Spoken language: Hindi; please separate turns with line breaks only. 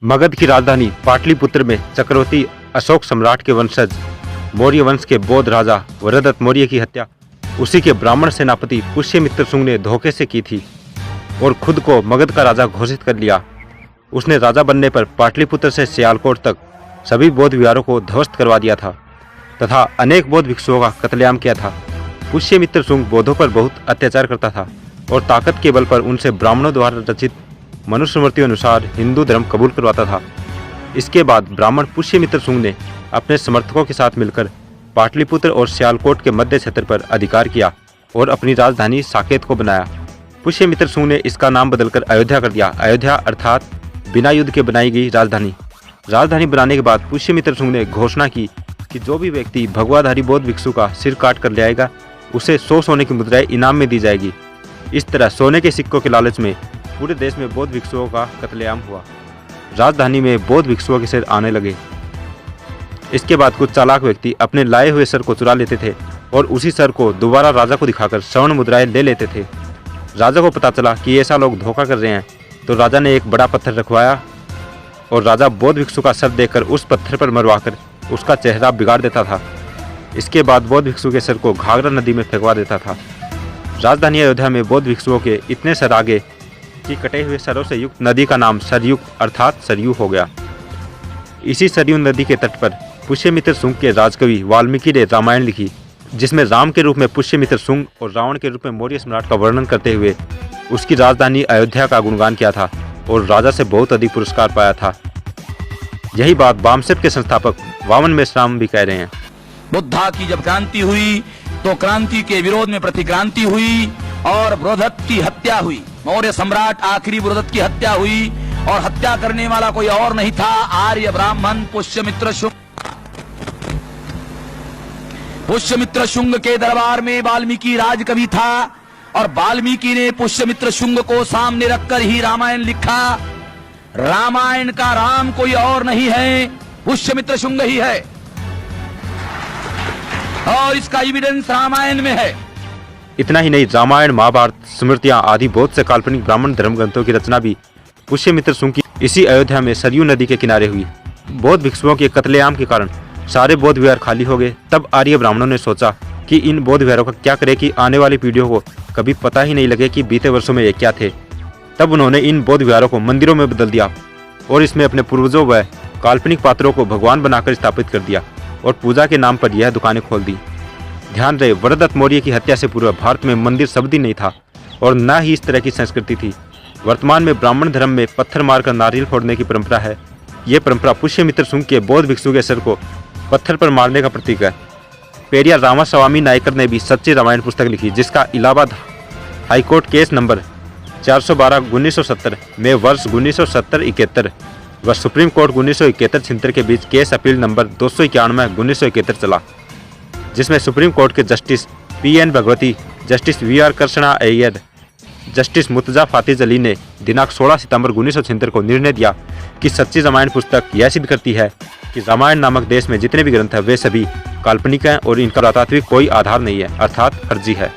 मगध की राजधानी पाटलिपुत्र में चक्रवर्ती अशोक सम्राट के वंशज मौर्य वंश के बौद्ध राजा वरदत्त मौर्य की हत्या उसी के ब्राह्मण सेनापति पुष्यमित्र शुंग ने धोखे से की थी और खुद को मगध का राजा घोषित कर लिया। उसने राजा बनने पर पाटलिपुत्र से सियालकोट तक सभी बौद्ध विहारों को ध्वस्त करवा दिया था तथा अनेक बौद्ध भिक्षुओं का कत्लेआम किया था। पुष्यमित्र शुंग बौद्धों पर बहुत अत्याचार करता था और ताकत के बल पर उनसे ब्राह्मणों द्वारा रचित मनुस्मृति अनुसार हिंदू धर्म कबूल करवाता था। इसके बाद ब्राह्मण पुष्यमित्र शुंग ने अपने समर्थकों के साथ मिलकर पाटलिपुत्र और सियालकोट के मध्य क्षेत्र पर अधिकार किया और अपनी राजधानी साकेत को बनाया। पुष्यमित्र शुंग ने इसका नाम बदलकर अयोध्या कर दिया। अयोध्या अर्थात बिना युद्ध के बनाई गई राजधानी। राजधानी बनाने के बाद पुष्यमित्र शुंग ने घोषणा की कि जो भी व्यक्ति भगवाधारी बौद्ध भिक्षु का सिर काट कर ले आएगा उसे 100 सोने की मुद्राएं इनाम में दी जाएगी। इस तरह सोने के सिक्कों के लालच में पूरे देश में बौद्ध भिक्षुओं का कत्लेआम हुआ। राजधानी में बौद्ध भिक्षुओं के सिर आने लगे। इसके बाद कुछ चालाक व्यक्ति अपने लाए हुए सर को चुरा लेते थे और उसी सर को दोबारा राजा को दिखाकर स्वर्ण मुद्राएं ले लेते थे। राजा को पता चला कि ऐसा लोग धोखा कर रहे हैं तो राजा ने एक बड़ा पत्थर रखवाया और राजा बौद्ध भिक्षु का सर देकर उस पत्थर पर मरवाकर उसका चेहरा बिगाड़ देता था। इसके बाद बौद्ध भिक्षु के सर को घाघरा नदी में फेंकवा देता था। राजधानी अयोध्या में बौद्ध भिक्षुओं के इतने सर आगे कि कटे हुए सरों से युक्त नदी का नाम सरयू अर्थात सरयू हो गया। इसी सरयू नदी के तट पर पुष्यमित्र शुंग के राजकवि वाल्मीकि ने रामायण लिखी, जिसमें राम के रूप में पुष्यमित्र शुंग और रावण के रूप में मौर्य सम्राट का वर्णन करते हुए उसकी राजधानी अयोध्या का गुणगान किया था और राजा से बहुत अधिक पुरस्कार पाया था। यही बात वामसेप के संस्थापक वामन मेश्राम भी कह रहे हैं।
बुद्धा की जब क्रांति हुई तो क्रांति के विरोध में प्रतिक्रांति हुई और बृहदत्त की हत्या हुई। मौर्य सम्राट आखिरी बृहदत्त की हत्या हुई और हत्या करने वाला कोई और नहीं था, आर्य ब्राह्मण पुष्यमित्र शुंग। पुष्यमित्र शुंग के दरबार में वाल्मीकि राजकवि था और वाल्मीकि ने पुष्यमित्र शुंग को सामने रखकर ही रामायण लिखा। रामायण का राम कोई और नहीं है, पुष्यमित्र शुंग ही है और इसका एविडेंस रामायण में है।
इतना ही नहीं, रामायण, महाभारत, स्मृतियां आदि बहुत से काल्पनिक ब्राह्मण धर्म ग्रंथों की रचना भी पुष्यमित्र शुंग की इसी अयोध्या में सरयू नदी के किनारे हुई। बौद्ध भिक्षुओं के कत्लेआम के कारण सारे बौद्ध विहार खाली हो गए। तब आर्य ब्राह्मणों ने सोचा कि इन बौद्ध विहारों का क्या करें कि आने वाली पीढ़ियों को कभी पता ही नहीं लगे कि बीते वर्षों में ये क्या थे। तब उन्होंने इन बौद्ध विहारों को मंदिरों में बदल दिया और इसमें अपने पूर्वजों व काल्पनिक पात्रों को भगवान बनाकर स्थापित कर दिया और पूजा के नाम पर यह दुकानें खोल दी। ध्यान रहे, वरदत्त मौर्य की हत्या से पूर्व भारत में मंदिर शब्द ही नहीं था और न ही इस तरह की संस्कृति थी। वर्तमान में ब्राह्मण धर्म में पत्थर मारकर नारियल फोड़ने की परंपरा है। ये परंपरा पुष्यमित्र शुंग के बौद्ध भिक्षु के सर को पत्थर पर मारने का प्रतीक है। पेरिया रामास्वामी नायकर ने भी सच्ची रामायण पुस्तक लिखी, जिसका इलाहाबाद हाईकोर्ट केस नंबर 412/1970 में वर्ष 1970-71 व सुप्रीम कोर्ट 1971-76 के बीच केस अपील नंबर 291/1971 चला, जिसमें सुप्रीम कोर्ट के justice PN Bhagwati, justice VR Krishna Iyer, justice Murtaza फातिज अली ने दिनांक 16 सितंबर 1976 को निर्णय दिया कि सच्ची रामायण पुस्तक यह सिद्ध करती है कि रामायण नामक देश में जितने भी ग्रंथ हैं वे सभी काल्पनिक हैं और इनका पुरातात्विक कोई आधार नहीं है, अर्थात फर्जी है।